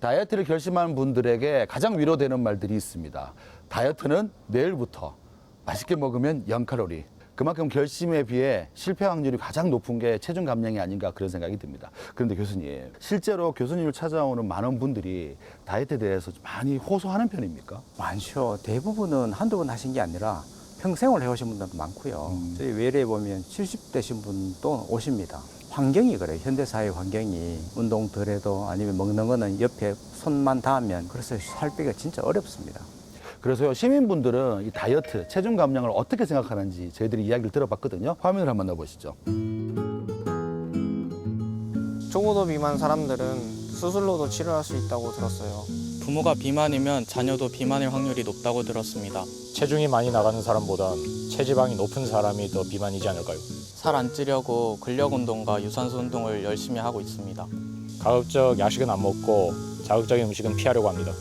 다이어트를 결심한 분들에게 가장 위로되는 말들이 있습니다. 다이어트는 내일부터 맛있게 먹으면 0칼로리. 그만큼 결심에 비해 실패 확률이 가장 높은 게 체중 감량이 아닌가 그런 생각이 듭니다. 그런데 교수님, 실제로 교수님을 찾아오는 많은 분들이 다이어트에 대해서 많이 호소하는 편입니까? 많죠. 대부분은 한두 번 하신 게 아니라 평생을 해오신 분들도 많고요. 저희 외래에 보면 70대신 분도 오십니다. 환경이 그래요. 현대사회 환경이 운동 덜 해도 아니면 먹는 거는 옆에 손만 닿으면 그래서 살 빼기가 진짜 어렵습니다. 그래서요, 시민분들은 이 다이어트, 체중 감량을 어떻게 생각하는지 저희들이 이야기를 들어봤거든요. 화면을 한번 넣어보시죠. 초고도 비만 사람들은 수술로도 치료할 수 있다고 들었어요. 부모가 비만이면 자녀도 비만일 확률이 높다고 들었습니다. 체중이 많이 나가는 사람보단 체지방이 높은 사람이 더 비만이지 않을까요? 살 안 찌려고 근력 운동과 유산소 운동을 열심히 하고 있습니다. 가급적 야식은 안 먹고 자극적인 음식은 피하려고 합니다.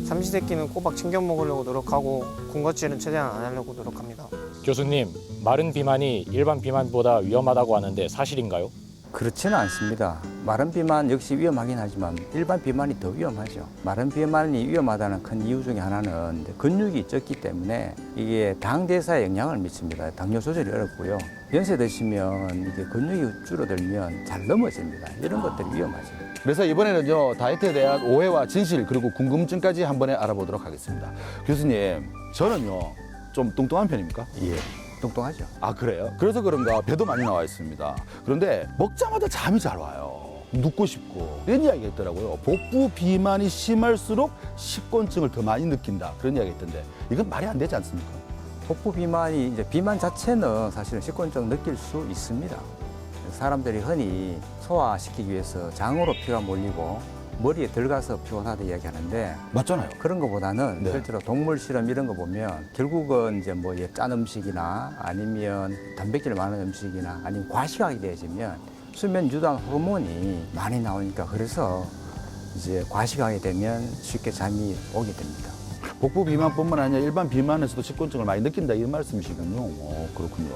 삼시세끼는 꼬박 챙겨 먹으려고 노력하고 군것질은 최대한 안 하려고 노력합니다. 교수님, 마른 비만이 일반 비만보다 위험하다고 하는데 사실인가요? 그렇지는 않습니다. 마른 비만 역시 위험하긴 하지만 일반 비만이 더 위험하죠. 마른 비만이 위험하다는 큰 이유 중에 하나는 근육이 적기 때문에 이게 당 대사에 영향을 미칩니다. 당뇨 조절이 어렵고요. 연세 드시면 이게 근육이 줄어들면 잘 넘어집니다. 이런 것들이 위험하죠. 그래서 이번에는요, 다이어트에 대한 오해와 진실 그리고 궁금증까지 한 번에 알아보도록 하겠습니다. 교수님, 저는요 좀 뚱뚱한 편입니까? 예, 뚱뚱하죠. 아, 그래요? 그래서 그런가 배도 많이 나와 있습니다. 그런데 먹자마자 잠이 잘 와요. 눕고 싶고 이런 이야기가 있더라고요. 복부 비만이 심할수록 식곤증을 더 많이 느낀다, 그런 이야기가 있던데 이건 말이 안 되지 않습니까? 복부 비만이 이제 비만 자체는 사실은 식곤증 느낄 수 있습니다. 사람들이 흔히 소화시키기 위해서 장으로 피가 몰리고 머리에 들어가서 피곤하다 이야기하는데 맞잖아요. 그런 것보다는 네. 실제로 동물 실험 이런 거 보면 결국은 이제 뭐 짠 음식이나 아니면 단백질 많은 음식이나 아니면 과식하게 되어지면 수면 유도한 호르몬이 많이 나오니까 그래서 이제 과식하게 되면 쉽게 잠이 오게 됩니다. 복부 비만뿐만 아니라 일반 비만에서도 식곤증을 많이 느낀다, 이런 말씀이시군요. 그렇군요.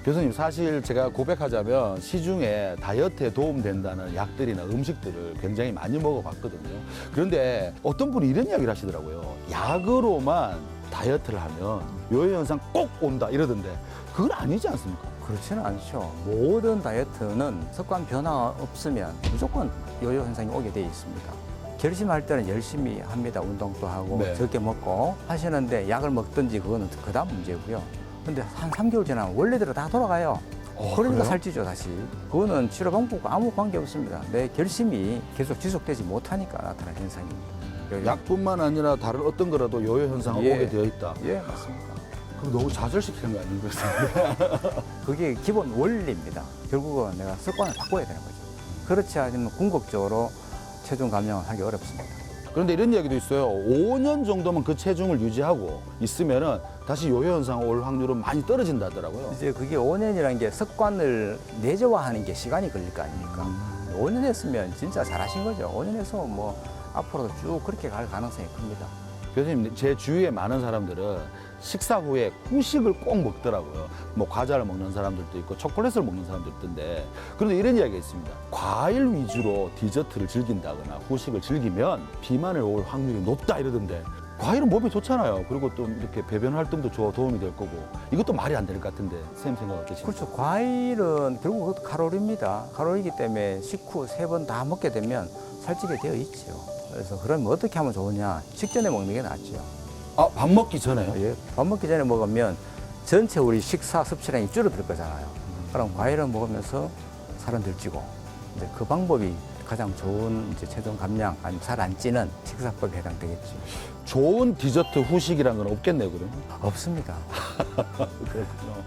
교수님, 사실 제가 고백하자면 시중에 다이어트에 도움된다는 약들이나 음식들을 굉장히 많이 먹어봤거든요. 그런데 어떤 분이 이런 이야기를 하시더라고요. 약으로만 다이어트를 하면 요요 현상 꼭 온다 이러던데 그건 아니지 않습니까? 그렇지는 않죠. 모든 다이어트는 습관 변화 없으면 무조건 요요 현상이 오게 돼 있습니다. 결심할 때는 열심히 합니다. 운동도 하고 네. 적게 먹고 하시는데 약을 먹든지 그거는 그다음 문제고요. 근데 한 3개월 지나면 원래대로 다 돌아가요. 그러니까 그래요? 살찌죠, 다시. 그거는 치료 방법과 아무 관계 없습니다. 내 결심이 계속 지속되지 못하니까 나타난 현상입니다. 약뿐만 아니라 다른 어떤 거라도 요요 현상이 예. 오게 되어 있다. 예, 맞습니다. 그럼 너무 좌절시키는 거 아닌가요? 그게 기본 원리입니다. 결국은 내가 습관을 바꿔야 되는 거죠. 그렇지 않으면 궁극적으로 체중 감량을 하기 어렵습니다. 그런데 이런 이야기도 있어요. 5년 정도만 그 체중을 유지하고 있으면은 다시 요요 현상 올 확률은 많이 떨어진다 하더라고요. 이제 그게 5년이라는 게 습관을 내재화하는 게 시간이 걸릴 거 아닙니까? 5년 했으면 진짜 잘하신 거죠. 5년 해서 뭐 앞으로도 쭉 그렇게 갈 가능성이 큽니다. 교수님, 제 주위에 많은 사람들은 식사 후에 후식을 꼭 먹더라고요. 뭐 과자를 먹는 사람들도 있고 초콜릿을 먹는 사람들도 있던데, 그런데 이런 이야기가 있습니다. 과일 위주로 디저트를 즐긴다거나 후식을 즐기면 비만을 올 확률이 높다 이러던데, 과일은 몸에 좋잖아요. 그리고 또 이렇게 배변 활동도 도움이 될 거고, 이것도 말이 안 될 것 같은데 선생님 생각 어떠십니까? 그렇죠. 과일은 결국 그것도 카로리입니다. 카로리이기 때문에 식후 3번 다 먹게 되면 살찌게 되어 있죠. 그래서 그러면 어떻게 하면 좋으냐? 식전에 먹는 게 낫죠. 아, 밥 먹기 전에요? 예, 밥 먹기 전에 먹으면 전체 우리 식사 섭취량이 줄어들 거잖아요. 그럼 과일을 먹으면서 살은 덜 찌고, 이제 그 방법이 가장 좋은 이제 체중 감량 아니면 살 안 찌는 식사법에 해당되겠죠. 좋은 디저트 후식이란 건 없겠네요, 그럼? 없습니다. 그렇군요.